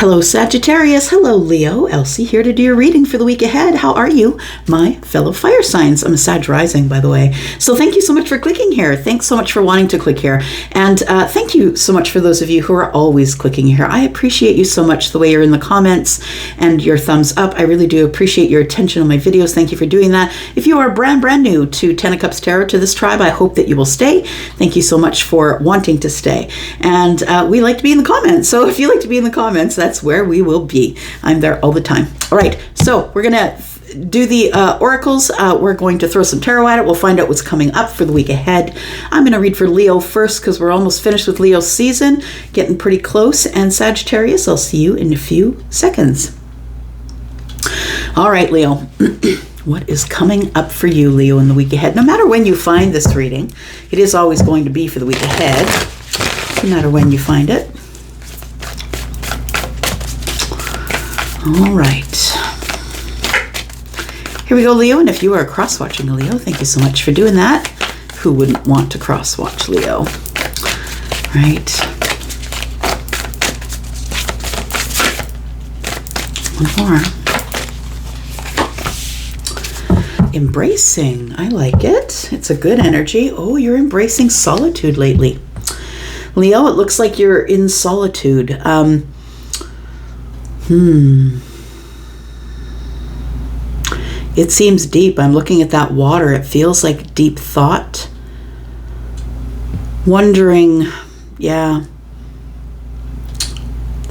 Hello Sagittarius, hello Leo, Elsie here to do your reading for the week ahead. How are you, my fellow fire signs? I'm a Sag rising, by the way. So thank you so much for clicking here. Thanks so much for wanting to click here. And thank you so much for those of you who are always clicking here. I appreciate you so much, the way you're in the comments and your thumbs up. I really do appreciate your attention on my videos. Thank you for doing that. If you are brand new to Ten of Cups Tarot, to this tribe, I hope that you will stay. Thank you so much for wanting to stay. And we like to be in the comments. So if you like to be in the comments, that's where we will be. I'm there all the time. All right, so we're gonna do the oracles. We're going to throw some tarot at it. We'll find out what's coming up for the week ahead. I'm going to read for Leo first because we're almost finished with Leo's season, getting pretty close. And Sagittarius, I'll see you in a few seconds. All right, Leo. What is coming up for you, Leo, in the week ahead? No matter when you find this reading, it is always going to be for the week ahead, no matter when you find it. All right. Here we go, Leo. And if you are cross-watching a Leo, thank you so much for doing that. Who wouldn't want to cross-watch Leo? Right. One more. Embracing. I like it. It's a good energy. Oh, you're embracing solitude lately. Leo, it looks like you're in solitude. It seems deep. I'm looking at that water. It feels like deep thought. Wondering, yeah.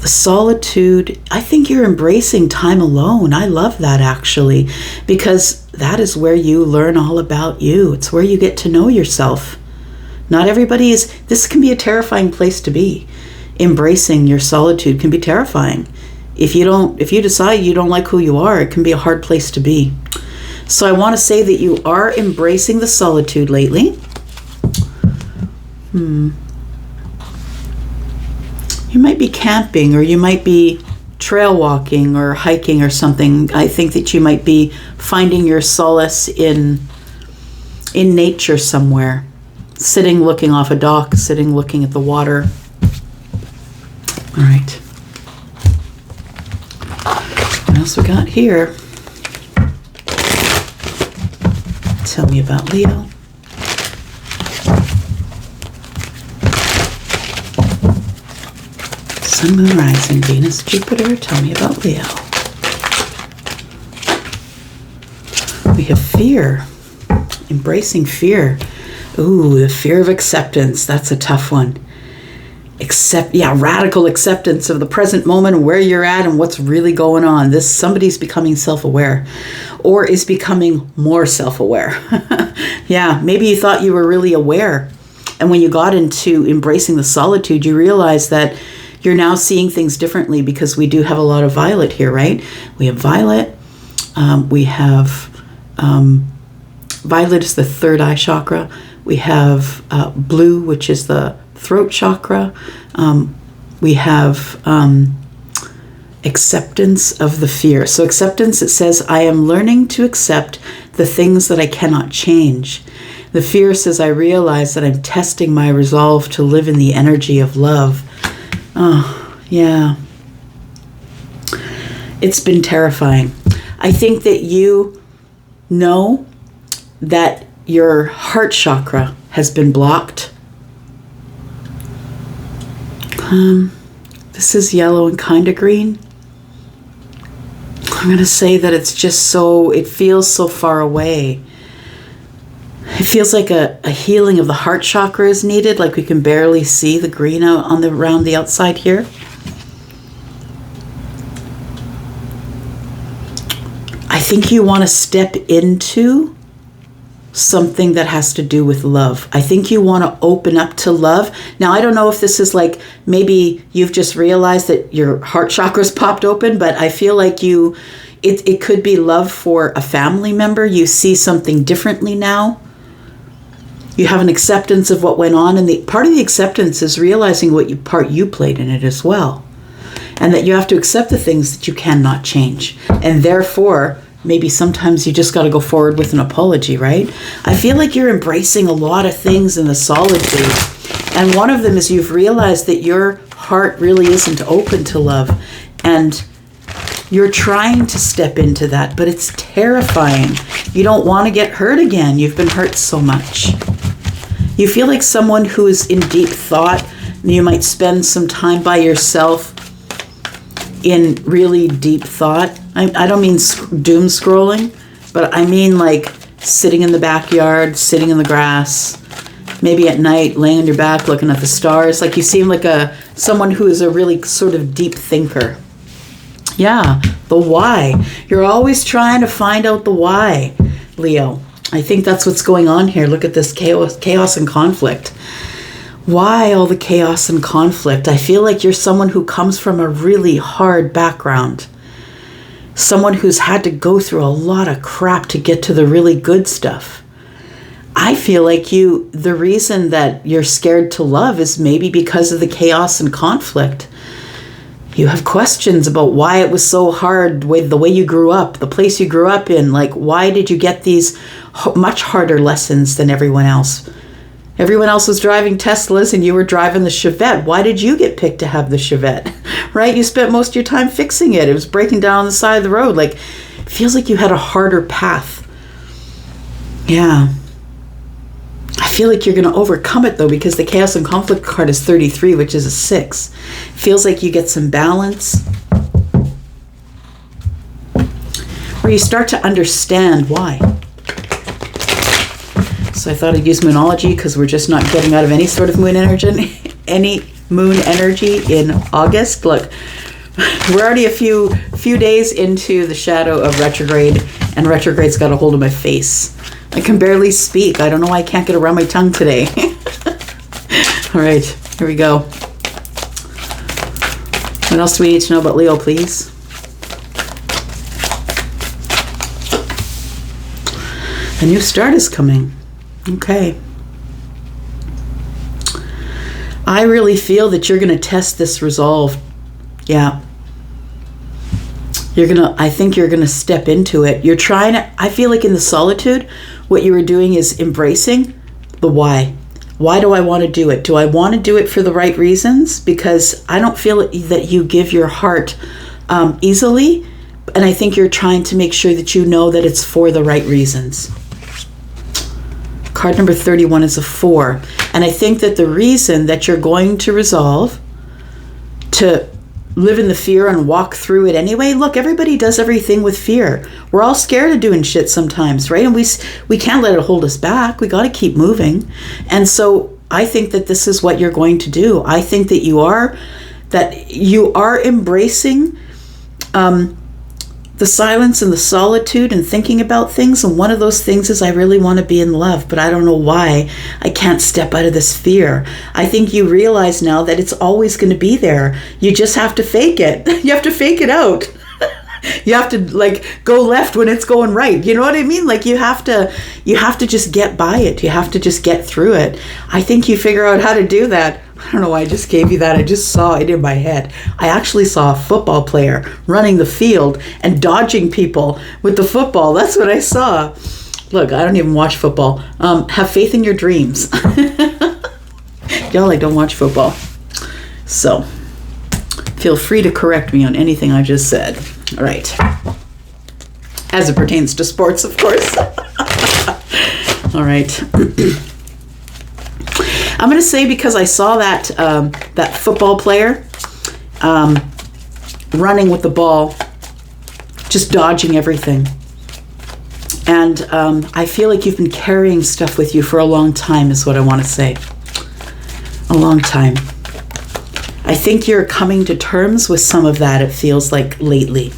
The solitude. I think you're embracing time alone. I love that, actually, because that is where you learn all about you. It's where you get to know yourself. Not everybody is. This can be a terrifying place to be. Embracing your solitude can be terrifying. If you decide you don't like who you are, it can be a hard place to be. So I want to say that you are embracing the solitude lately. You might be camping, or you might be trail walking or hiking or something. I think that you might be finding your solace in nature somewhere. Sitting, looking off a dock, sitting, looking at the water. All right. What else we got here? Tell me about Leo. Sun, Moon, Rising, Venus, Jupiter. Tell me about Leo. We have fear. Embracing fear. Ooh, the fear of acceptance. That's a tough one. Radical acceptance of the present moment and where you're at and what's really going on. Somebody's becoming self-aware, or is becoming more self-aware. Yeah, maybe you thought you were really aware, and when you got into embracing the solitude, you realized that you're now seeing things differently, because we do have a lot of violet here, right? We have violet. We have violet is the third eye chakra. We have blue, which is the throat chakra. We have acceptance of the fear. So acceptance, it says, I am learning to accept the things that I cannot change. The fear says, I realize that I'm testing my resolve to live in the energy of love. Oh, yeah. It's been terrifying. I think that you know that your heart chakra has been blocked. This is yellow and kind of green. I'm going to say that it's just it feels so far away. It feels like a healing of the heart chakra is needed, like we can barely see the green out around the outside here. I think you want to step into something that has to do with love. I think you want to open up to love. Now, I don't know if this is like, maybe you've just realized that your heart chakra's popped open, but I feel like it could be love for a family member. You see something differently now. You have an acceptance of what went on, and the part of the acceptance is realizing what part you played in it as well. And that you have to accept the things that you cannot change. And therefore, maybe sometimes you just got to go forward with an apology, right? I feel like you're embracing a lot of things in the solitude. And one of them is you've realized that your heart really isn't open to love. And you're trying to step into that, but it's terrifying. You don't want to get hurt again. You've been hurt so much. You feel like someone who is in deep thought. You might spend some time by yourself in really deep thought. I don't mean doom scrolling, but I mean like sitting in the backyard, sitting in the grass, maybe at night, laying on your back, looking at the stars. Like you seem like someone who is a really sort of deep thinker. Yeah, the why. You're always trying to find out the why, Leo. I think that's what's going on here. Look at this chaos and conflict. Why all the chaos and conflict? I feel like you're someone who comes from a really hard background. Someone who's had to go through a lot of crap to get to the really good stuff. I feel like the reason that you're scared to love is maybe because of the chaos and conflict. You have questions about why it was so hard with the way you grew up, the place you grew up in. Like, why did you get these much harder lessons than everyone else? Everyone else was driving Teslas and you were driving the Chevette. Why did you get picked to have the Chevette? Right? You spent most of your time fixing it. It was breaking down on the side of the road. Like, it feels like you had a harder path. Yeah. I feel like you're going to overcome it, though, because the chaos and conflict card is 33, which is a 6. Feels like you get some balance, where you start to understand why. So I thought I'd use Moonology because we're just not getting out of any sort of moon energy, in August. Look, we're already a few days into the shadow of retrograde, and retrograde's got a hold of my face. I can barely speak. I don't know why I can't get around my tongue today. All right, here we go. What else do we need to know about Leo, please? A new start is coming. Okay. I really feel that you're going to test this resolve. Yeah. I think you're going to step into it. I feel like in the solitude, what you were doing is embracing the why. Why do I want to do it? Do I want to do it for the right reasons? Because I don't feel that you give your heart easily. And I think you're trying to make sure that you know that it's for the right reasons. Card number 31 is a 4. And I think that the reason that you're going to resolve to live in the fear and walk through it anyway. Look, everybody does everything with fear. We're all scared of doing shit sometimes, right? And we can't let it hold us back. We got to keep moving. And so I think that this is what you're going to do. I think that you are embracing the silence and the solitude and thinking about things. And one of those things is I really want to be in love, but I don't know why I can't step out of this fear. I think you realize now that it's always going to be there. You just have to fake it. You have to fake it out. You have to go left when it's going right. You know what I mean? Like you have to just get by it. You have to just get through it. I think you figure out how to do that. I don't know why I just gave you that. I just saw it in my head. I actually saw a football player running the field and dodging people with the football. That's what I saw. Look, I don't even watch football. Have faith in your dreams. Y'all, I don't watch football. So feel free to correct me on anything I just said. All right. As it pertains to sports, of course. All right. I'm going to say, because I saw that football player running with the ball, just dodging everything. And I feel like you've been carrying stuff with you for a long time, is what I want to say. A long time. I think you're coming to terms with some of that, it feels like, lately.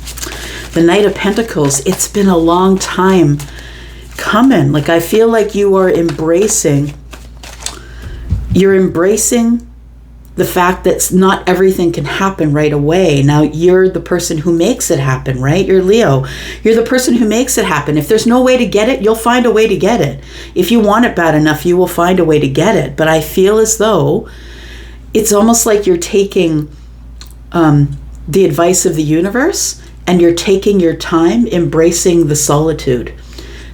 The Knight of Pentacles, it's been a long time coming. Like, I feel like you are embracing the fact that not everything can happen right away. Now, you're the person who makes it happen, right? You're Leo. You're the person who makes it happen. If there's no way to get it, you'll find a way to get it. If you want it bad enough, you will find a way to get it. But I feel as though it's almost like you're taking the advice of the universe and you're taking your time embracing the solitude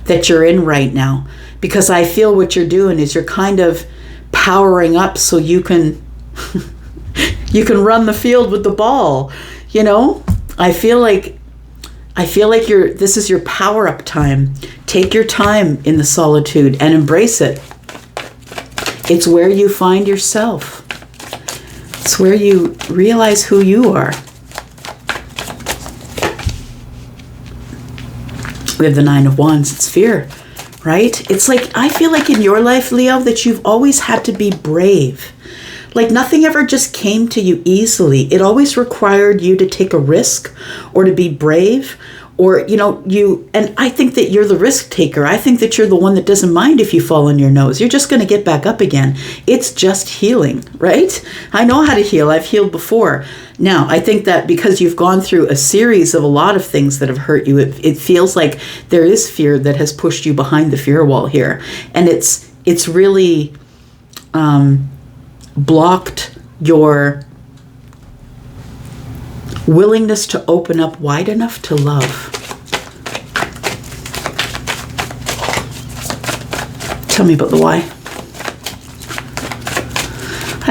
that you're in right now. Because I feel what you're doing is you're kind of powering up so you can You can run the field with the ball. You know, I feel like this is your power up time. Take your time in the solitude and embrace it. It's where you find yourself. It's where you realize who you are. We have the Nine of Wands. It's fear, right? It's like, I feel like in your life, Leo, that you've always had to be brave. Like nothing ever just came to you easily. It always required you to take a risk or to be brave, or, and I think that you're the risk taker. I think that you're the one that doesn't mind if you fall on your nose. You're just going to get back up again. It's just healing, right? I know how to heal. I've healed before. Now, I think that because you've gone through a series of a lot of things that have hurt you, it feels like there is fear that has pushed you behind the fear wall here. And it's really blocked your willingness to open up wide enough to love. Tell me about the why.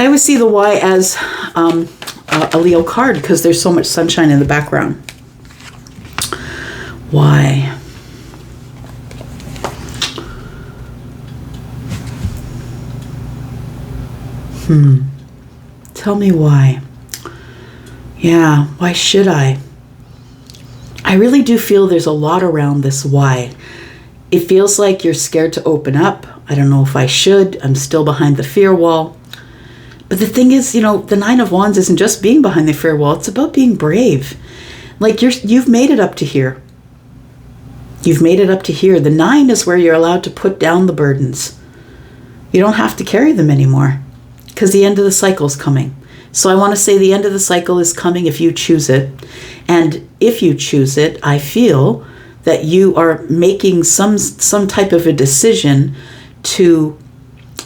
I always see the why as a Leo card because there's so much sunshine in the background. Why? Tell me why. Yeah, why should I? I really do feel there's a lot around this why. It feels like you're scared to open up. I don't know if I should. I'm still behind the fear wall. But the thing is, the Nine of Wands isn't just being behind the fear wall. It's about being brave. Like you've made it up to here. You've made it up to here. The 9 is where you're allowed to put down the burdens. You don't have to carry them anymore because the end of the cycle is coming. So I want to say the end of the cycle is coming if you choose it. And if you choose it, I feel that you are making some type of a decision to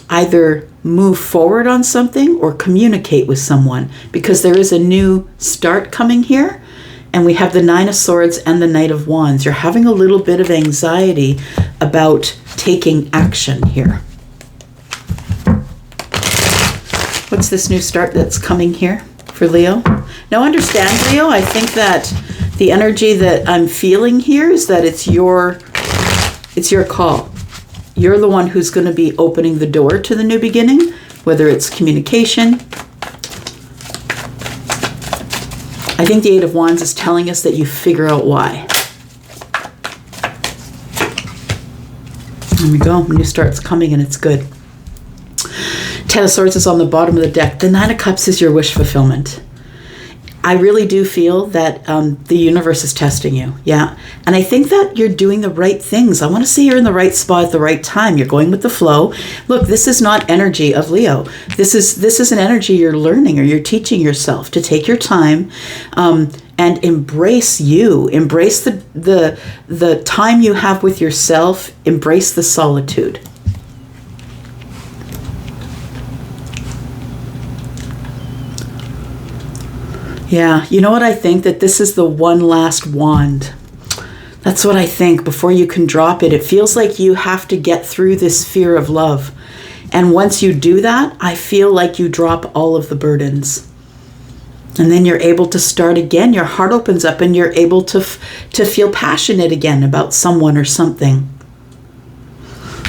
either move forward on something or communicate with someone, because there is a new start coming here. And we have the 9 of Swords and the Knight of Wands. You're having a little bit of anxiety about taking action here. What's this new start that's coming here for Leo? Now understand, Leo, I think that the energy that I'm feeling here is that it's your call. You're the one who's going to be opening the door to the new beginning, whether it's communication. I think the 8 of Wands is telling us that you figure out why. There we go. New start's coming and it's good. 10 of Swords is on the bottom of the deck. The 9 of Cups is your wish fulfillment. I really do feel that the universe is testing you. Yeah. And I think that you're doing the right things. I want to say you're in the right spot at the right time. You're going with the flow. Look, this is not energy of Leo. This is an energy you're learning, or you're teaching yourself to take your time and embrace you. Embrace the time you have with yourself. Embrace the solitude. Yeah, you know what I think? That this is the one last wand. That's what I think before you can drop it. It feels like you have to get through this fear of love. And once you do that, I feel like you drop all of the burdens. And then you're able to start again. Your heart opens up and you're able to feel passionate again about someone or something.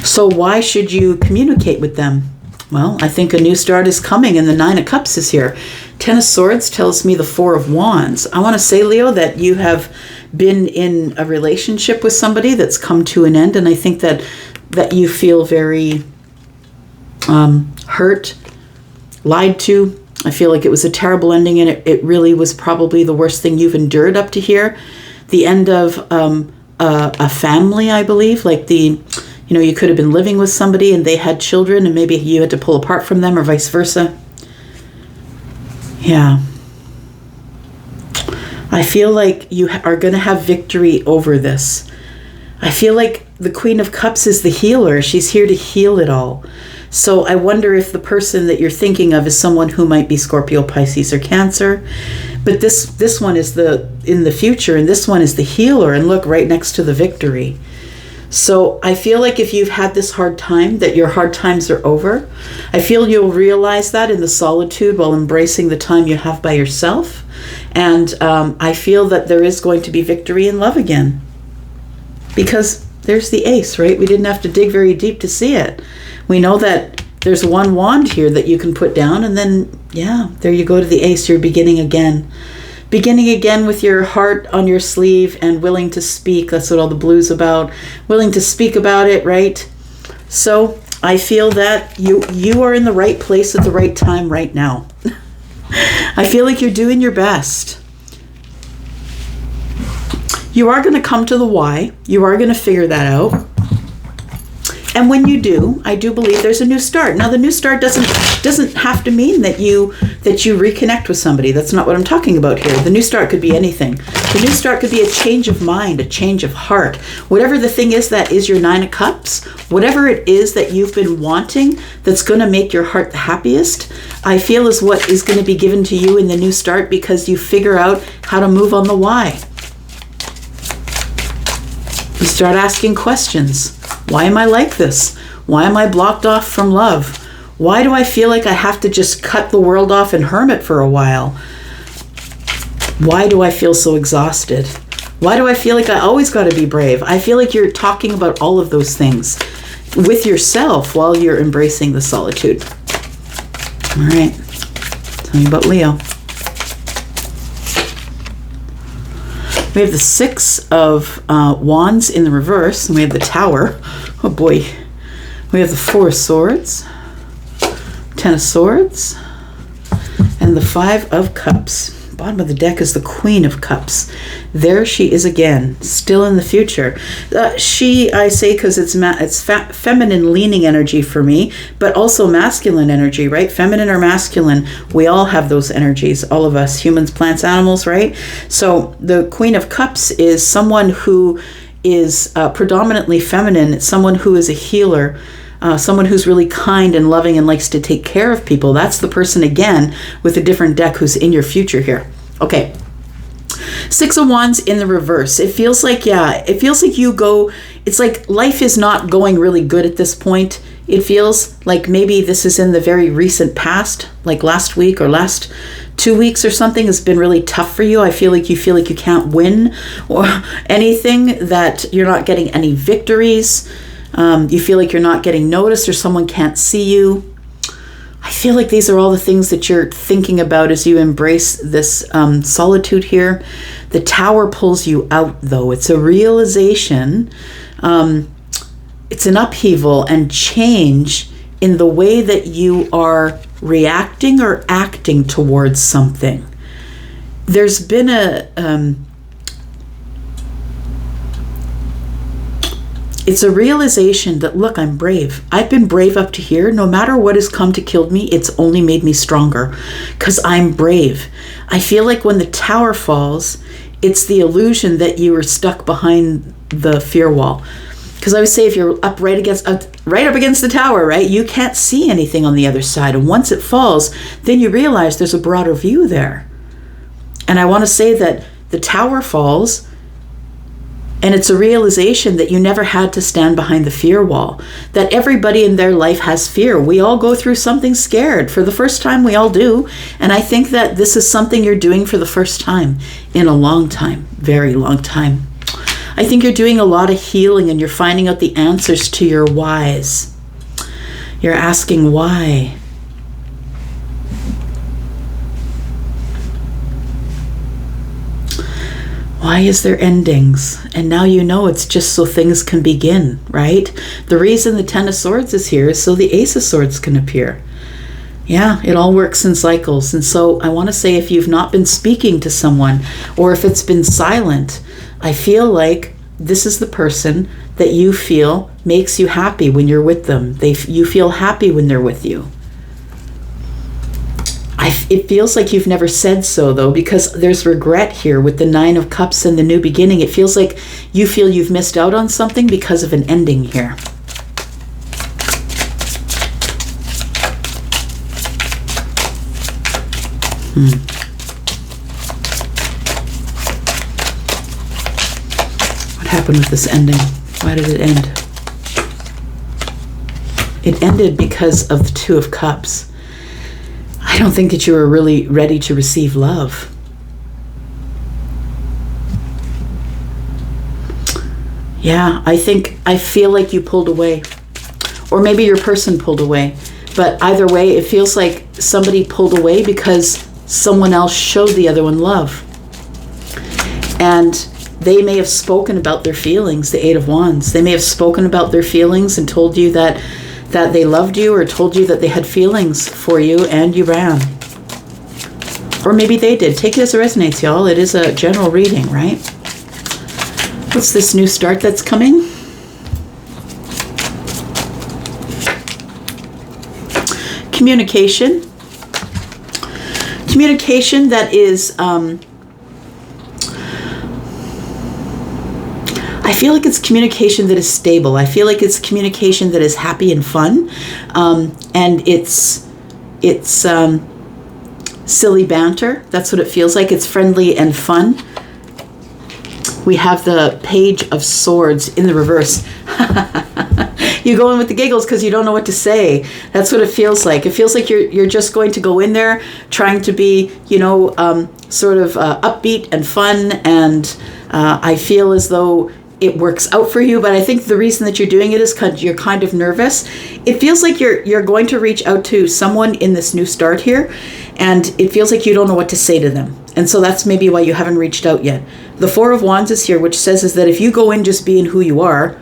So why should you communicate with them? Well, I think a new start is coming and the 9 of Cups is here. 10 of Swords tells me the 4 of Wands. I want to say, Leo, that you have been in a relationship with somebody that's come to an end, and I think that you feel very hurt, lied to. I feel like it was a terrible ending, and it really was probably the worst thing you've endured up to here. The end of a family, I believe, like you could have been living with somebody and they had children and maybe you had to pull apart from them or vice versa. Yeah. I feel like you are going to have victory over this. I feel like the Queen of Cups is the healer. She's here to heal it all. So I wonder if the person that you're thinking of is someone who might be Scorpio, Pisces, or Cancer. But this one is in the future, and this one is the healer. And look, right next to the victory. So I feel like if you've had this hard time, that your hard times are over. I feel you'll realize that in the solitude while embracing the time you have by yourself. And I feel that there is going to be victory in love again. Because there's the ace, right? We didn't have to dig very deep to see it. We know that there's one wand here that you can put down, and then, yeah, there you go to the ace. You're beginning again. Beginning again with your heart on your sleeve and willing to speak. That's what all the blue's about. Willing to speak about it, right? So I feel that you are in the right place at the right time right now. I feel like you're doing your best. You are going to come to the why. You are going to figure that out. And when you do, I do believe there's a new start. Now, the new start doesn't have to mean that you reconnect with somebody. That's not what I'm talking about here. The new start could be anything. The new start could be a change of mind, a change of heart. Whatever the thing is that is your 9 of Cups, whatever it is that you've been wanting that's going to make your heart the happiest, I feel is what is going to be given to you in the new start, because you figure out how to move on the why. You start asking questions. Why am I like this? Why am I blocked off from love? Why do I feel like I have to just cut the world off and hermit for a while? Why do I feel so exhausted? Why do I feel like I always got to be brave? I feel like you're talking about all of those things with yourself while you're embracing the solitude. All right. Tell me about Leo. We have the 6 of Wands in the reverse, and we have the Tower. Oh boy. We have the 4 of Swords, 10 of Swords, and the 5 of Cups. Bottom of the deck is the Queen of Cups. There she is again, still in the future. I say because it's feminine leaning energy for me, but also masculine energy, right? Feminine or masculine, we all have those energies, all of us, humans, plants, animals, right? So the Queen of Cups is someone who is predominantly feminine. It's someone who is a healer, someone who's really kind and loving and likes to take care of people. That's the person, again, with a different deck who's in your future here. Okay. 6 of Wands in the reverse. It feels like, it's like life is not going really good at this point. It feels like maybe this is in the very recent past, like last week or last 2 weeks or something has been really tough for you. I feel like you can't win or anything, that you're not getting any victories. You feel like you're not getting noticed, or someone can't see you. I feel like these are all the things that you're thinking about as you embrace this solitude here. The Tower pulls you out, though. It's a realization. It's an upheaval and change in the way that you are reacting or acting towards something. There's been it's a realization that, look, I'm brave. I've been brave up to here. No matter what has come to kill me, it's only made me stronger because I'm brave. I feel like when the Tower falls, it's the illusion that you were stuck behind the fear wall. Because I would say if you're up right up against the Tower, right, you can't see anything on the other side. And once it falls, then you realize there's a broader view there. And I want to say that the Tower falls, and it's a realization that you never had to stand behind the fear wall, that everybody in their life has fear. We all go through something scared. For the first time, we all do. And I think that this is something you're doing for the first time in a long time, very long time. I think you're doing a lot of healing, and you're finding out the answers to your whys. You're asking why. Why is there endings? And now you know it's just so things can begin, right? The reason the 10 of Swords is here is so the Ace of Swords can appear. Yeah, it all works in cycles. And so I want to say, if you've not been speaking to someone, or if it's been silent, I feel like this is the person that you feel makes you happy when you're with them. You feel happy when they're with you. It feels like you've never said so, though, because there's regret here with the 9 of Cups and the new beginning. It feels like you feel you've missed out on something because of an ending here. What happened with this ending? Why did it end? It ended because of the Two of Cups. I don't think that you were really ready to receive love. Yeah, I feel like you pulled away. Or maybe your person pulled away. But either way, it feels like somebody pulled away because someone else showed the other one love. And they may have spoken about their feelings, the Eight of Wands. They may have spoken about their feelings and told you that they loved you, or told you that they had feelings for you, and you ran. Or maybe they did. Take it as it resonates, y'all. It is a general reading, right? What's this new start that's coming? Communication. Communication that is, I feel like it's communication that is stable. I feel like it's communication that is happy and fun. And it's silly banter. That's what it feels like. It's friendly and fun. We have the Page of Swords in the reverse. You go in with the giggles because you don't know what to say. That's what it feels like. It feels like you're just going to go in there trying to be, sort of upbeat and fun. And I feel as though it works out for you. But I think the reason that you're doing it is because you're kind of nervous. It feels like you're going to reach out to someone in this new start here. And it feels like you don't know what to say to them. And so that's maybe why you haven't reached out yet. The Four of Wands is here, which says is that if you go in just being who you are,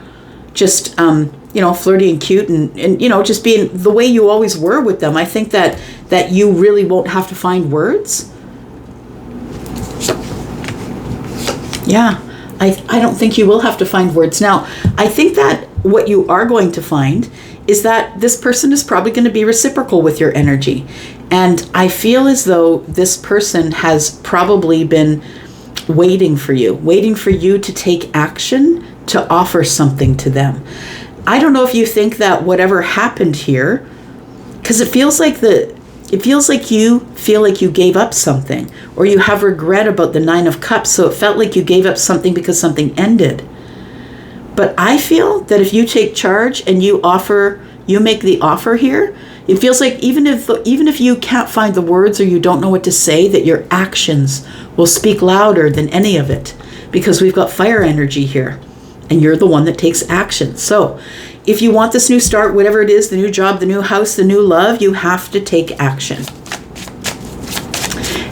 just, flirty and cute and just being the way you always were with them, I think that you really won't have to find words. Yeah, I don't think you will have to find words. Now, I think that what you are going to find is that this person is probably going to be reciprocal with your energy. And I feel as though this person has probably been waiting for you to take action, to offer something to them. I don't know if you think that whatever happened here, because it feels like you feel like you gave up something, or you have regret about the Nine of Cups. So it felt like you gave up something because something ended. But I feel that if you take charge and you make the offer here, it feels like even if you can't find the words or you don't know what to say, that your actions will speak louder than any of it, because we've got fire energy here and you're the one that takes action. So if you want this new start, whatever it is, the new job, the new house, the new love, you have to take action.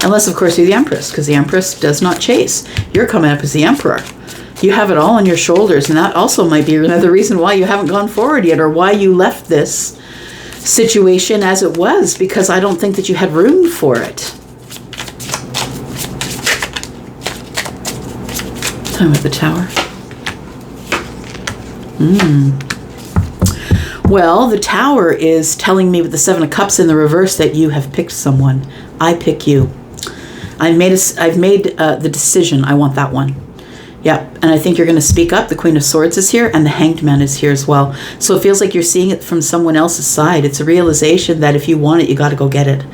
Unless, of course, you're the Empress, because the Empress does not chase. You're coming up as the Emperor. You have it all on your shoulders, and that also might be another reason why you haven't gone forward yet, or why you left this situation as it was, because I don't think that you had room for it. Time with the Tower. Well, the Tower is telling me with the Seven of Cups in the reverse that you have picked someone. I pick you. I've made the decision. I want that one. Yep, and I think you're going to speak up. The Queen of Swords is here, and the Hanged Man is here as well. So it feels like you're seeing it from someone else's side. It's a realization that if you want it, you got to go get it.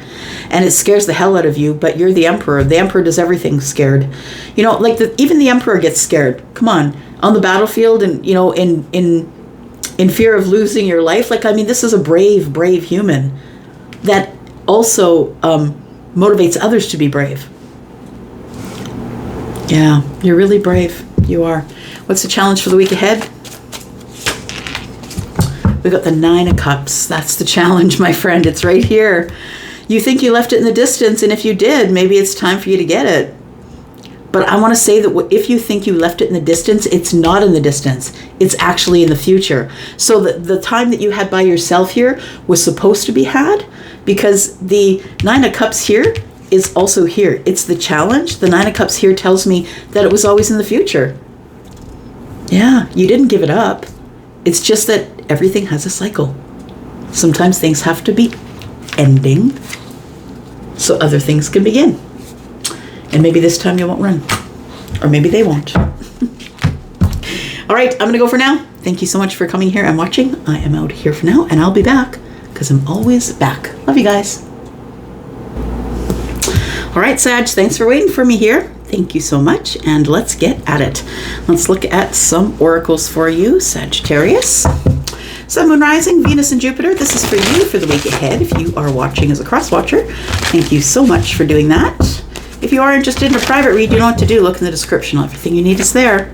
And it scares the hell out of you, but you're the Emperor. The Emperor does everything scared. Even the Emperor gets scared. Come on the battlefield, and in fear of losing your life. This is a brave human that also motivates others to be brave. Yeah, you're really brave. You are. What's the challenge for the week ahead? We've got the Nine of Cups. That's the challenge, my friend. It's right here. You think you left it in the distance, and if you did, maybe it's time for you to get it. But I want to say that if you think you left it in the distance, it's not in the distance. It's actually in the future. So the time that you had by yourself here was supposed to be had, because the Nine of Cups here is also here. It's the challenge. The Nine of Cups here tells me that it was always in the future. Yeah, you didn't give it up. It's just that everything has a cycle. Sometimes things have to be ending so other things can begin. And maybe this time you won't run. Or maybe they won't. All right, I'm going to go for now. Thank you so much for coming here and watching. I am out here for now, and I'll be back, because I'm always back. Love you guys. All right, Sag, thanks for waiting for me here. Thank you so much, and let's get at it. Let's look at some oracles for you, Sagittarius. Sun, Moon, Rising, Venus, and Jupiter. This is for you for the week ahead. If you are watching as a cross-watcher, thank you so much for doing that. If you are interested in a private read, you know what to do. Look in the description. Everything you need is there,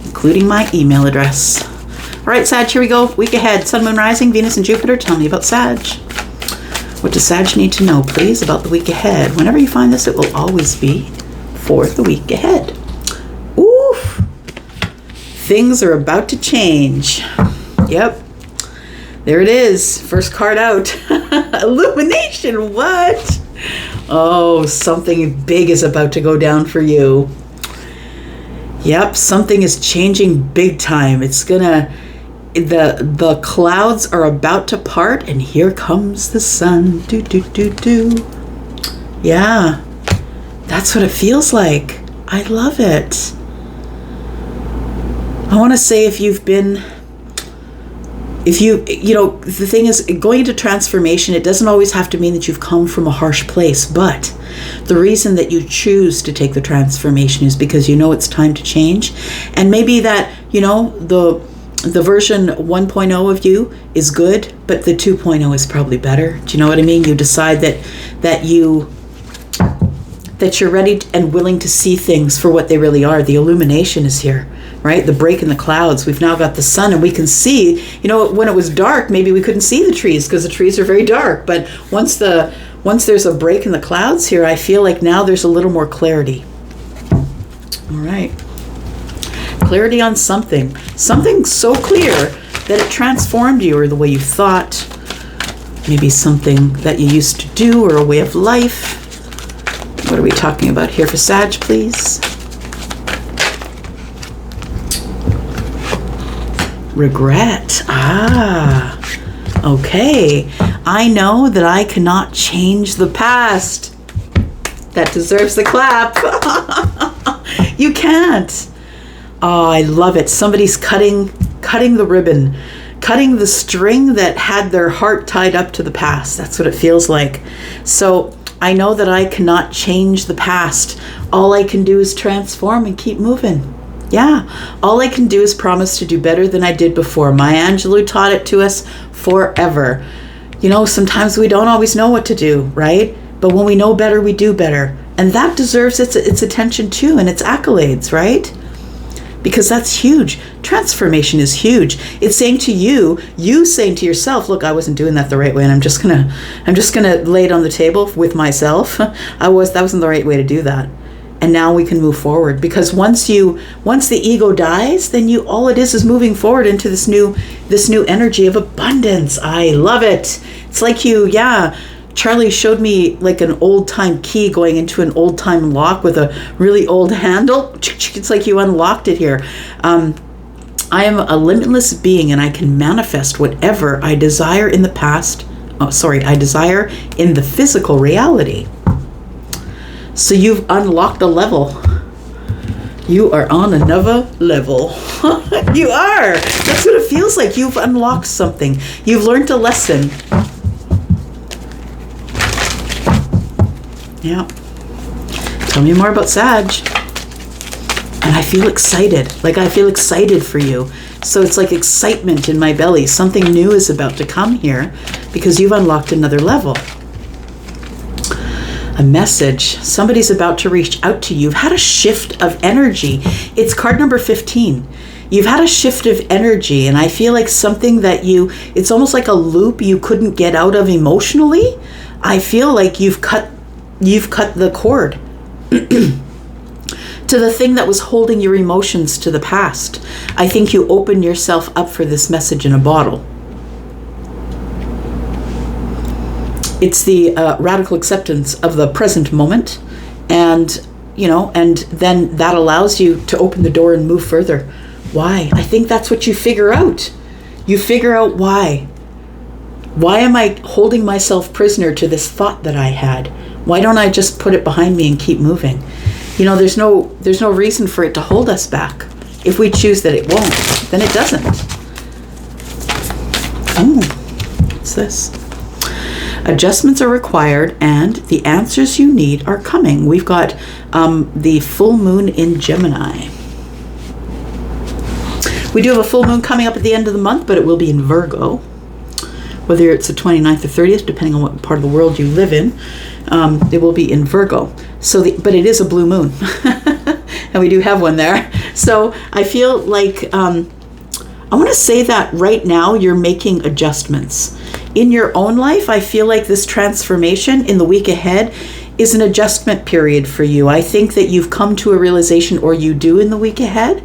including my email address. All right, Sag, here we go. Week ahead. Sun, Moon, Rising, Venus, and Jupiter. Tell me about Sag. What does Sag need to know, please, about the week ahead? Whenever you find this, it will always be for the week ahead. Oof. Things are about to change. Yep. There it is. First card out. Illumination. What? Oh, something big is about to go down for you. Yep. Something is changing big time. It's gonna... The clouds are about to part, and here comes the sun. Do, do, do, do. Yeah. That's what it feels like. I love it. I want to say if you know, the thing is, going into transformation, it doesn't always have to mean that you've come from a harsh place, but the reason that you choose to take the transformation is because you know it's time to change. And maybe that, you know, the version 1.0 of you is good, but the 2.0 is probably better. Do you know what I mean? You decide that you're ready and willing to see things for what they really are. The illumination is here, right? The break in the clouds. We've now got the sun, and we can see, you know, when it was dark, maybe we couldn't see the trees because the trees are very dark. But once there's a break in the clouds here, I feel like now there's a little more clarity. All right. Clarity on something. Something so clear that it transformed you, or the way you thought. Maybe something that you used to do, or a way of life. What are we talking about here for Sag, please? Regret. Ah, okay. I know that I cannot change the past. That deserves the clap. You can't. Oh, I love it. Somebody's cutting the ribbon, cutting the string that had their heart tied up to the past. That's what it feels like. So I know that I cannot change the past. All I can do is transform and keep moving. Yeah, all I can do is promise to do better than I did before. Maya Angelou taught it to us forever. You know, sometimes we don't always know what to do, right? But when we know better, we do better. And that deserves its attention too, and its accolades, right? Because that's huge. Transformation is huge. It's saying to you saying to yourself, look, I wasn't doing that the right way, and I'm just gonna lay it on the table with myself. That wasn't the right way to do that. And now we can move forward, because once the ego dies, then all it is moving forward into this new energy of abundance. I love it. It's like Charlie showed me like an old-time key going into an old-time lock with a really old handle. It's like you unlocked it here. I am a limitless being, and I can manifest whatever I desire in the past. I desire in the physical reality. So you've unlocked a level. You are on another level. You are. That's what it feels like. You've unlocked something. You've learned a lesson. Yeah. Tell me more about Sag. And I feel excited. Like I feel excited for you. So it's like excitement in my belly. Something new is about to come here because you've unlocked another level. A message. Somebody's about to reach out to you. You've had a shift of energy. It's card number 15. You've had a shift of energy, and I feel like something that it's almost like a loop you couldn't get out of emotionally. I feel like you've cut the cord to the thing that was holding your emotions to the past. I think you opened yourself up for this message in a bottle. It's the radical acceptance of the present moment, and then that allows you to open the door and move further. Why? I think that's what you figure out. You figure out why. Why am I holding myself prisoner to this thought that I had? Why don't I just put it behind me and keep moving? There's no reason for it to hold us back. If we choose that it won't, then it doesn't. Oh, what's this? Adjustments are required, and the answers you need are coming. We've got the full moon in Gemini. We do have a full moon coming up at the end of the month, but it will be in Virgo. Whether it's the 29th or 30th, depending on what part of the world you live in, it will be in Virgo. But it is a blue moon, and we do have one there. So I feel like I want to say that right now you're making adjustments. In your own life, I feel like this transformation in the week ahead is an adjustment period for you. I think that you've come to a realization, or you do in the week ahead,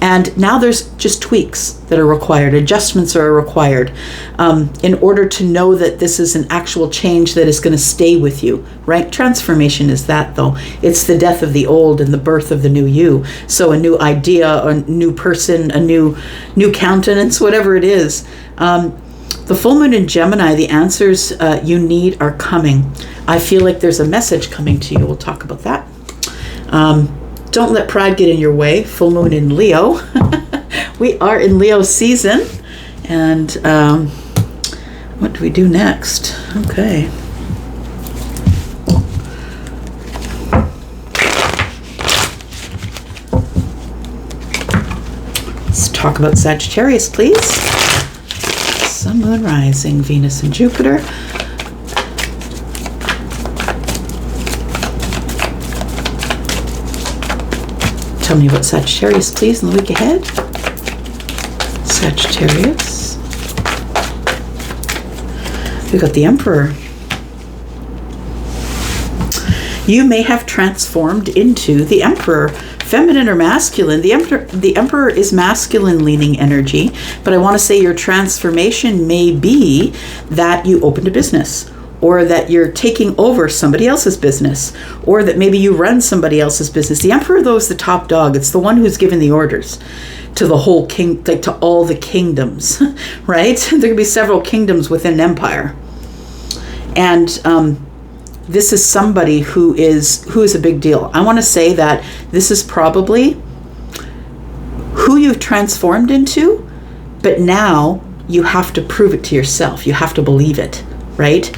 and now there's just tweaks that are required, adjustments are required in order to know that this is an actual change that is going to stay with you, right? Transformation is that, though. It's the death of the old and the birth of the new you. So a new idea, a new person, a new countenance, whatever it is. The full moon in Gemini, the answers you need are coming. I feel like there's a message coming to you. We'll talk about that. Don't let pride get in your way. Full moon in Leo. We are in Leo season. And what do we do next? Okay. Let's talk about Sagittarius, please. Sun, Moon, Rising, Venus, and Jupiter. Tell me about Sagittarius, please, in the week ahead. Sagittarius. We've got the Emperor. You may have transformed into the Emperor. Feminine or masculine. The Emperor is masculine leaning energy, but I want to say your transformation may be that you opened a business, or that you're taking over somebody else's business, or that maybe you run somebody else's business. The Emperor, though, is the top dog. It's the one who's given the orders to the whole king, like to all the kingdoms, right? There could be several kingdoms within an empire. And this is somebody who is a big deal. I want to say that this is probably who you've transformed into, but now you have to prove it to yourself. You have to believe it, right?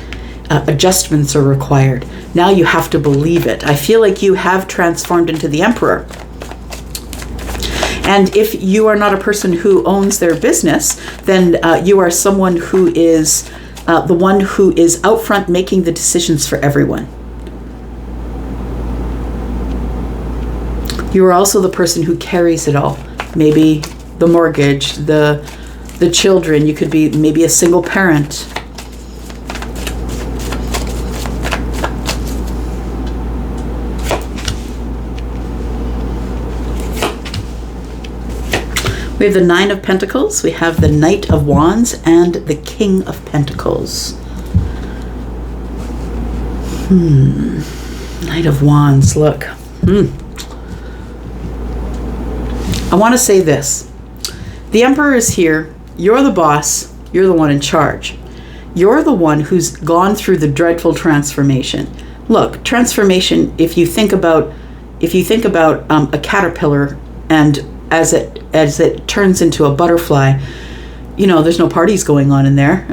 Adjustments are required. Now you have to believe it. I feel like you have transformed into the Emperor. And if you are not a person who owns their business, then you are someone who is the one who is out front making the decisions for everyone. You are also the person who carries it all. Maybe the mortgage, the children. You could be maybe a single parent. We have the Nine of Pentacles, we have the Knight of Wands, and the King of Pentacles. Knight of Wands, look. I want to say this. The Emperor is here. You're the boss. You're the one in charge. You're the one who's gone through the dreadful transformation. Look, transformation, if you think about a caterpillar, and as it turns into a butterfly, there's no parties going on in there.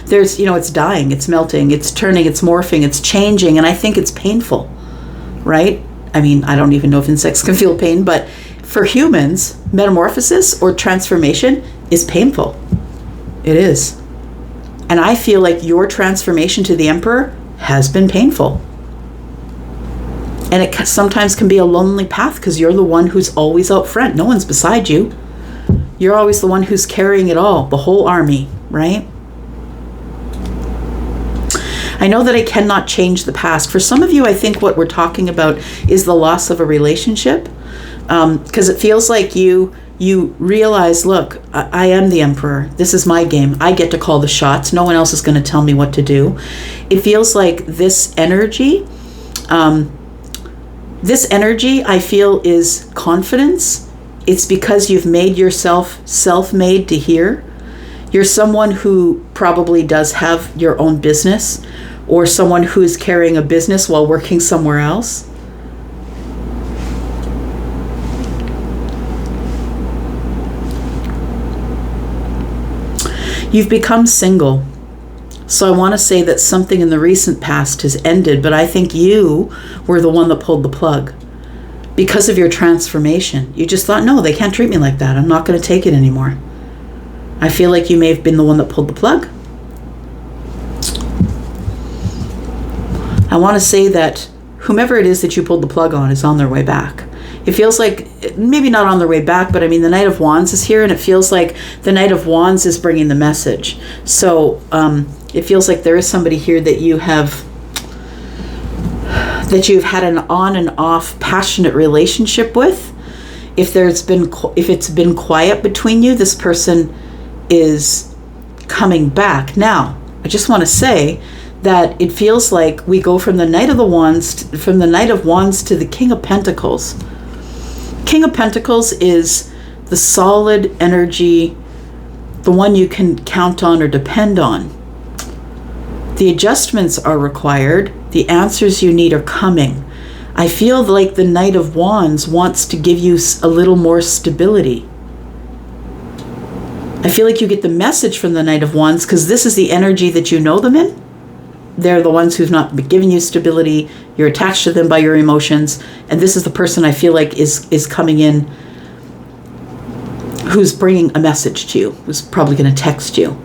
There's, it's dying, it's melting, it's turning, it's morphing, it's changing, and I think it's painful, right? I mean, I don't even know if insects can feel pain, but for humans, metamorphosis or transformation is painful. It is. And I feel like your transformation to the Emperor has been painful. And it sometimes can be a lonely path because you're the one who's always out front. No one's beside you. You're always the one who's carrying it all, the whole army, right? I know that I cannot change the past. For some of you, I think what we're talking about is the loss of a relationship, because it feels like you realize, look, I am the Emperor. This is my game. I get to call the shots. No one else is going to tell me what to do. It feels like this energy, I feel, is confidence. It's because you've made yourself self-made to here. You're someone who probably does have your own business, or someone who is carrying a business while working somewhere else. You've become single. So I want to say that something in the recent past has ended, but I think you were the one that pulled the plug because of your transformation. You just thought, no, they can't treat me like that. I'm not going to take it anymore. I feel like you may have been the one that pulled the plug. I want to say that whomever it is that you pulled the plug on is on their way back. It feels like, maybe not on their way back, but I mean, the Knight of Wands is here, and it feels like the Knight of Wands is bringing the message. So it feels like there is somebody here that you've had an on and off passionate relationship with. If it's been quiet between you, this person is coming back. Now, I just want to say that it feels like we go from the Knight of Wands to the King of Pentacles. King of Pentacles is the solid energy, the one you can count on or depend on. The adjustments are required. The answers you need are coming. I feel like the Knight of Wands wants to give you a little more stability. I feel like you get the message from the Knight of Wands because this is the energy that you know them in. They're the ones who've not been giving you stability. You're attached to them by your emotions. And this is the person I feel like is coming in, who's bringing a message to you, who's probably going to text you.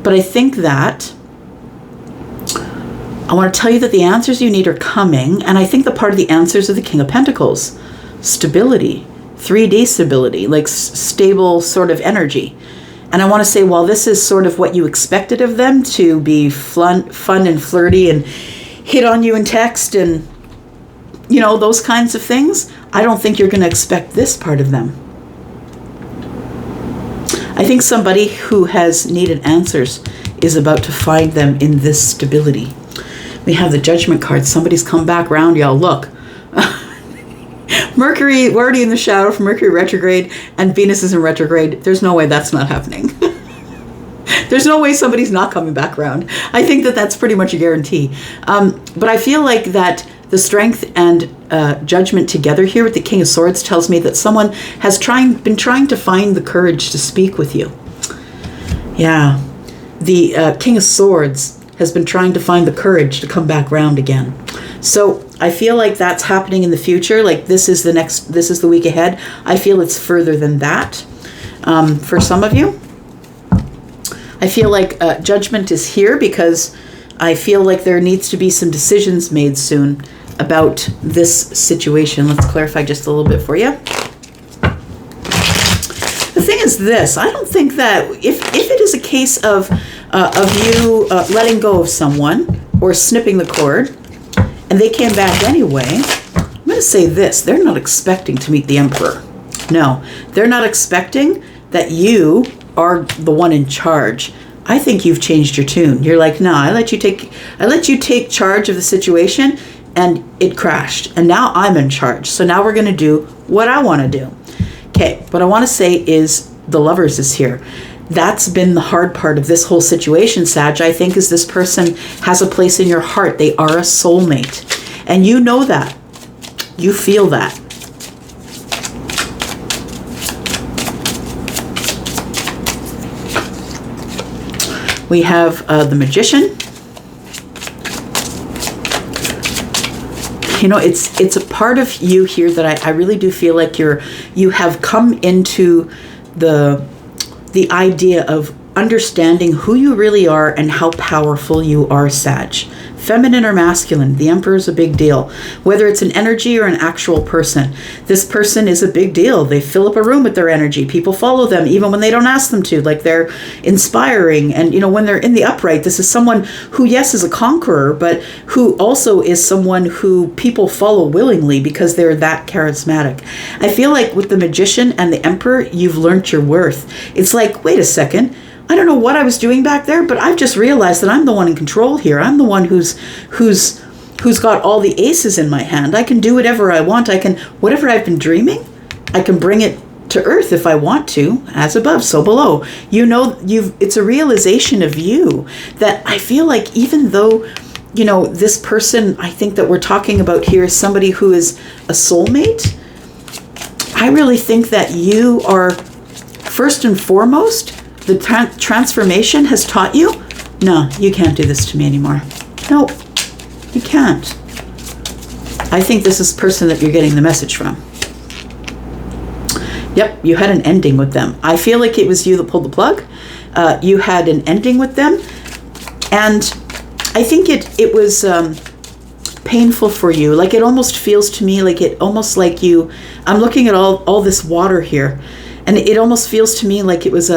But I think that I want to tell you that the answers you need are coming. And I think the part of the answers are the King of Pentacles. Stability, 3D stability, like stable sort of energy. And I want to say, while this is sort of what you expected of them, to be fun and flirty and hit on you in text and, you know, those kinds of things, I don't think you're going to expect this part of them. I think somebody who has needed answers is about to find them in this stability. We have the Judgment card. Somebody's come back around, y'all. Look. Mercury, we're already in the shadow from Mercury retrograde, and Venus is in retrograde. There's no way that's not happening. There's no way somebody's not coming back around. I think that that's pretty much a guarantee. But I feel like that the strength and judgment together here with the King of Swords tells me that someone has been trying to find the courage to speak with you. Yeah. The King of Swords has been trying to find the courage to come back around again. So I feel like that's happening in the future. Like this is the week ahead. I feel it's further than that. For some of you, I feel like judgment is here because I feel like there needs to be some decisions made soon about this situation. Let's clarify just a little bit for you. The thing is this, I don't think that if it is a case of you letting go of someone or snipping the cord, and they came back anyway, I'm going to say this. They're not expecting to meet the Emperor. No, they're not expecting that you are the one in charge. I think you've changed your tune. You're like, no, I let you take charge of the situation, and it crashed. And now I'm in charge. So now we're going to do what I want to do. Okay, what I want to say is the Lovers is here. That's been the hard part of this whole situation, Sag, I think, is this person has a place in your heart. They are a soulmate. And you know that. You feel that. We have the Magician. You know, it's a part of you here that I really do feel like you have come into the idea of understanding who you really are and how powerful you are, Sag. Feminine or masculine, the Emperor is a big deal. Whether it's an energy or an actual person, this person is a big deal. They fill up a room with their energy. People follow them even when they don't ask them to, like they're inspiring. And, you know, when they're in the upright, this is someone who, yes, is a conqueror, but who also is someone who people follow willingly because they're that charismatic. I feel like with the Magician and the Emperor, you've learned your worth. It's like, wait a second. I don't know what I was doing back there, but I've just realized that I'm the one in control here. I'm the one who's got all the aces in my hand. I can do whatever I want. Whatever I've been dreaming, I can bring it to earth if I want to, as above, so below. You know, it's a realization of you that I feel like, even though, you know, this person I think that we're talking about here is somebody who is a soulmate, I really think that you are, first and foremost, the transformation has taught you no, you can't do this to me anymore. No, you can't. I think this is the person that you're getting the message from. Yep, you had an ending with them. I feel like it was you that pulled the plug. You had an ending with them. And I think it was painful for you. Like, it almost feels to me like I'm looking at all this water here. And it almost feels to me like it was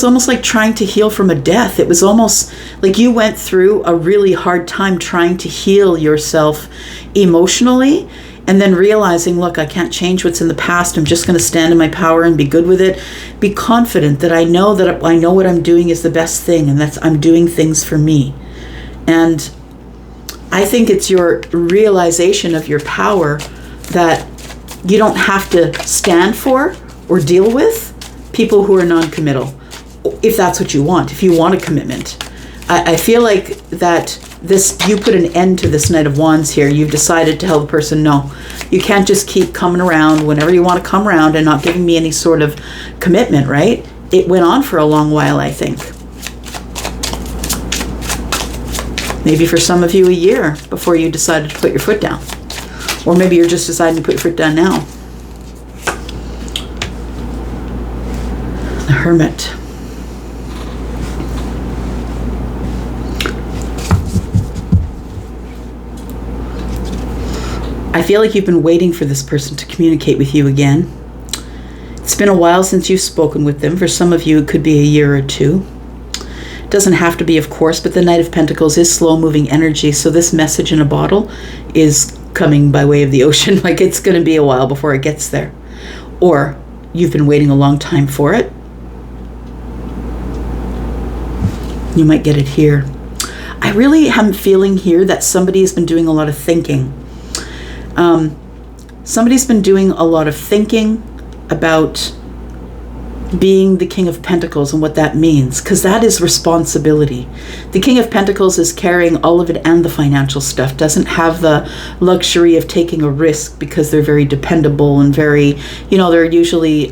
almost like trying to heal from a death. It was almost like you went through a really hard time trying to heal yourself emotionally, and then realizing, look, I can't change what's in the past. I'm just going to stand in my power and be good with it. Be confident that I know what I'm doing is the best thing, and I'm doing things for me. And I think it's your realization of your power that you don't have to stand for or deal with people who are non-committal, if that's what you want, if you want a commitment. I feel like that you put an end to this Knight of Wands here. You've decided to tell the person, no, you can't just keep coming around whenever you want to come around and not giving me any sort of commitment, right? It went on for a long while, I think. Maybe for some of you, a year before you decided to put your foot down. Or maybe you're just deciding to put your foot down now. The Hermit. I feel like you've been waiting for this person to communicate with you again. It's been a while since you've spoken with them. For some of you, it could be a year or two. It doesn't have to be, of course, but the Knight of Pentacles is slow-moving energy, so this message in a bottle is coming by way of the ocean. Like, it's going to be a while before it gets there. Or you've been waiting a long time for it. You might get it here. I really am feeling here that somebody has been doing a lot of thinking. Somebody's been doing a lot of thinking about being the King of Pentacles and what that means, because that is responsibility. The King of Pentacles is carrying all of it and the financial stuff, doesn't have the luxury of taking a risk because they're very dependable and very, they're usually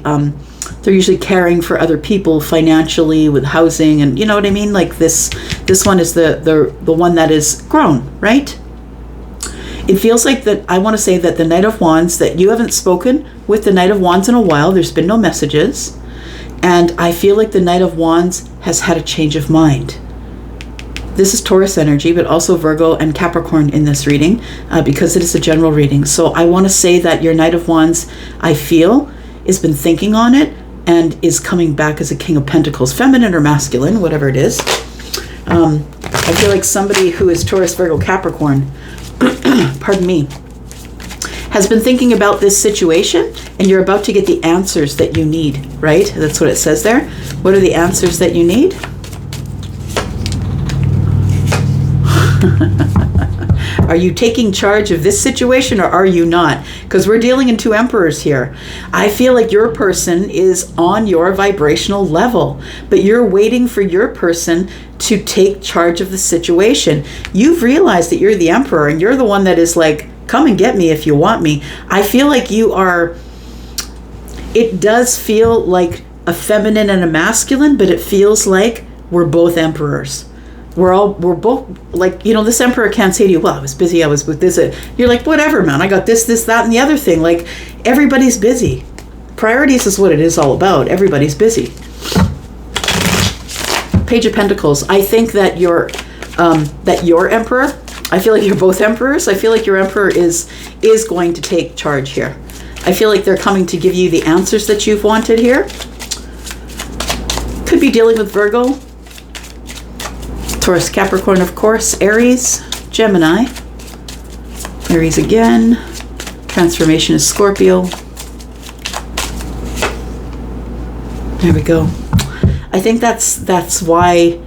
caring for other people financially with housing, and you know what I mean? Like this one is the one that is grown, right? It feels like that. I want to say that the Knight of Wands, that you haven't spoken with the Knight of Wands in a while. There's been no messages. And I feel like the Knight of Wands has had a change of mind. This is Taurus energy, but also Virgo and Capricorn in this reading, because it is a general reading. So I want to say that your Knight of Wands, I feel, has been thinking on it and is coming back as a King of Pentacles, feminine or masculine, whatever it is. I feel like somebody who is Taurus, Virgo, Capricorn, pardon me, has been thinking about this situation, and you're about to get the answers that you need, right? That's what it says there. What are the answers that you need? Are you taking charge of this situation, or are you not? Because we're dealing in two emperors here. I feel like your person is on your vibrational level, but you're waiting for your person to take charge of the situation. You've realized that you're the emperor, and you're the one that is like, come and get me if you want me. I feel like you are, it does feel like a feminine and a masculine, but it feels like we're both emperors. We're both like, this emperor can't say to you, well, I was busy, I was with this. You're like, whatever, man, I got this, that, and the other thing. Like, everybody's busy. Priorities is what it is all about. Everybody's busy. Page of Pentacles. I think that your emperor, I feel like you're both emperors. I feel like your emperor is going to take charge here. I feel like they're coming to give you the answers that you've wanted here. Could be dealing with Virgo, Taurus, Capricorn, of course, Aries, Gemini, Aries again, transformation is Scorpio. There we go. I think that's why,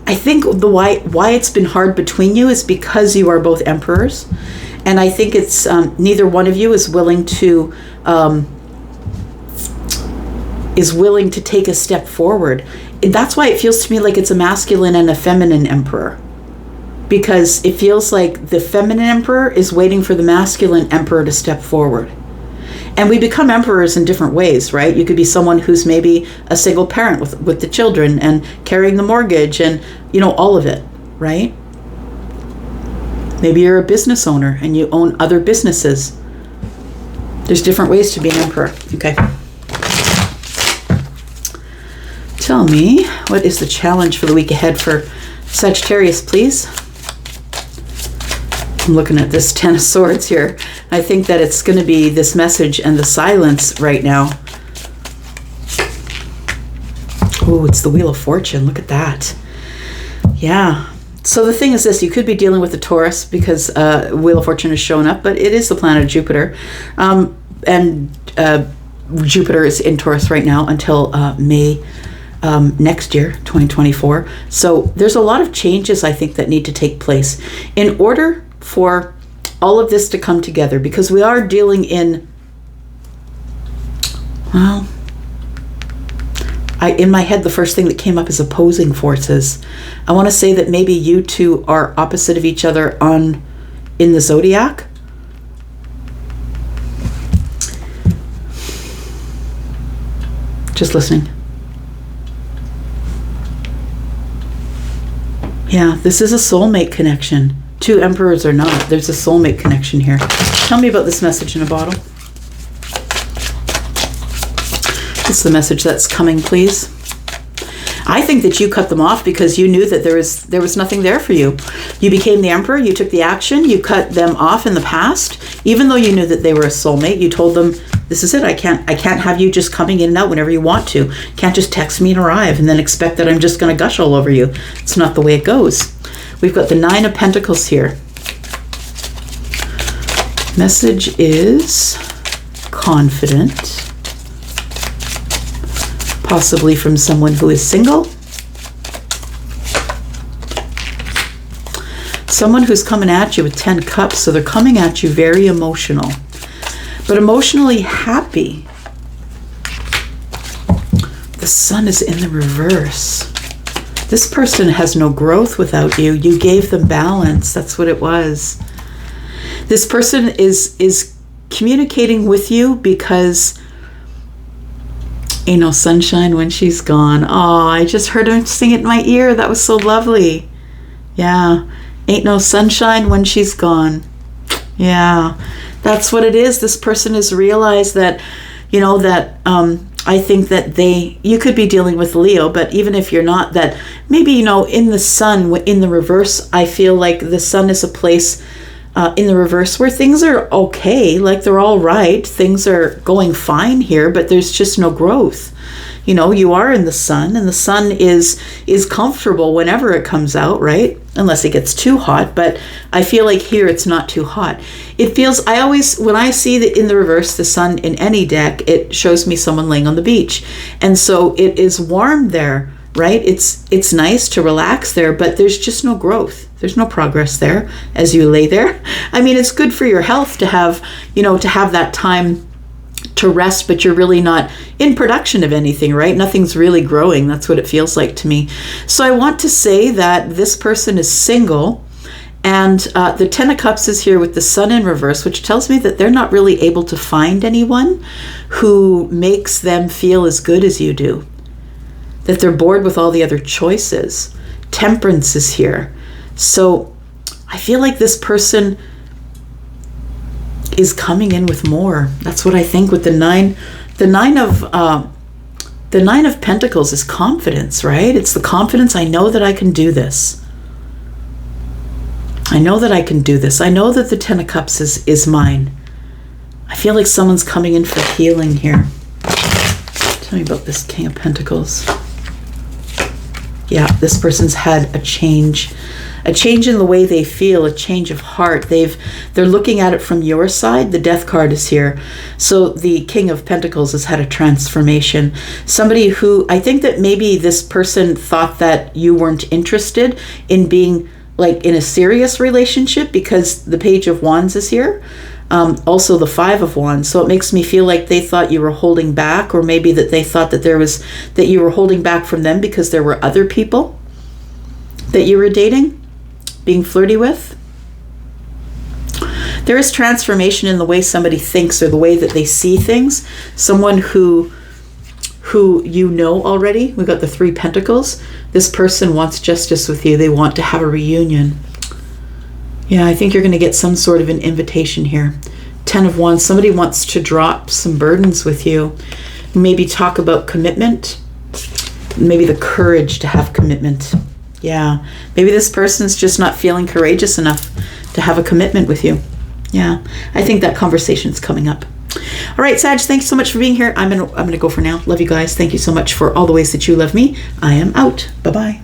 I think why it's been hard between you is because you are both emperors. And I think it's neither one of you is willing to take a step forward. That's why it feels to me like it's a masculine and a feminine emperor, because it feels like the feminine emperor is waiting for the masculine emperor to step forward. And we become emperors in different ways, right? You could be someone who's maybe a single parent with the children and carrying the mortgage and, all of it, right? Maybe you're a business owner and you own other businesses. There's different ways to be an emperor, okay? Tell me, what is the challenge for the week ahead for Sagittarius, please? I'm looking at this Ten of Swords here. I think that it's going to be this message and the silence right now. Oh, it's the Wheel of Fortune. Look at that. Yeah. So the thing is this, you could be dealing with a Taurus because Wheel of Fortune is showing up, but it is the planet Jupiter. And Jupiter is in Taurus right now until May next year, 2024. So there's a lot of changes, I think, that need to take place in order for all of this to come together, because we are dealing in, well, in my head, the first thing that came up is opposing forces. I want to say that maybe you two are opposite of each other in the zodiac. Just listening. Yeah, this is a soulmate connection. Two emperors or not, there's a soulmate connection here. Tell me about this message in a bottle. What's the message that's coming, please? I think that you cut them off because you knew that there was nothing there for you. You became the emperor, you took the action, you cut them off in the past. Even though you knew that they were a soulmate, you told them, this is it, I can't have you just coming in and out whenever you want to. You can't just text me and arrive and then expect that I'm just going to gush all over you. It's not the way it goes. We've got the Nine of Pentacles here. Message is confident. Possibly from someone who is single. Someone who's coming at you with 10 cups, so they're coming at you very emotional, but emotionally happy. The Sun is in the reverse. This person has no growth without you. You gave them balance. That's what it was. This person is communicating with you because ain't no sunshine when she's gone. Oh, I just heard him sing it in my ear. That was so lovely. Yeah. Ain't no sunshine when she's gone. Yeah. That's what it is. This person has realized that, I think that you could be dealing with Leo, but even if you're not, that maybe, in the Sun, in the reverse, I feel like the Sun is a place in the reverse where things are okay, like they're all right. Things are going fine here, but there's just no growth. You are in the Sun, and the Sun is comfortable whenever it comes out, right? Unless it gets too hot, but I feel like here it's not too hot. It feels, when I see that in the reverse, the Sun in any deck, it shows me someone laying on the beach. And so it is warm there, right? It's nice to relax there, but there's just no growth. There's no progress there as you lay there. I mean, it's good for your health to have that time to rest, but you're really not in production of anything, right? Nothing's really growing. That's what it feels like to me. So I want to say that this person is single, and the Ten of Cups is here with the Sun in reverse, which tells me that they're not really able to find anyone who makes them feel as good as you do, that they're bored with all the other choices. Temperance is here. So I feel like this person is coming in with more. That's what I think with the nine of Pentacles is confidence, right? It's the confidence. I know that I can do this. I know that I can do this. I know that the Ten of Cups is mine. I feel like someone's coming in for healing here. Tell me about this King of Pentacles. Yeah, this person's had a change in the way they feel, a change of heart. They're looking at it from your side. The Death card is here. So the King of Pentacles has had a transformation. Somebody who, I think that maybe this person thought that you weren't interested in being like in a serious relationship because the Page of Wands is here. Also the Five of Wands. So it makes me feel like they thought you were holding back, or maybe that they thought that you were holding back from them because there were other people that you were dating, being flirty with. There is transformation in the way somebody thinks or the way that they see things. Someone who you know already. We've got the 3 Pentacles. This person wants justice with you. They want to have a reunion. Yeah, I think you're going to get some sort of an invitation here. 10 of Wands. Somebody wants to drop some burdens with you. Maybe talk about commitment. Maybe the courage to have commitment. Yeah. Maybe this person's just not feeling courageous enough to have a commitment with you. Yeah. I think that conversation's coming up. All right, Sag, thanks so much for being here. I'm gonna go for now. Love you guys. Thank you so much for all the ways that you love me. I am out. Bye-bye.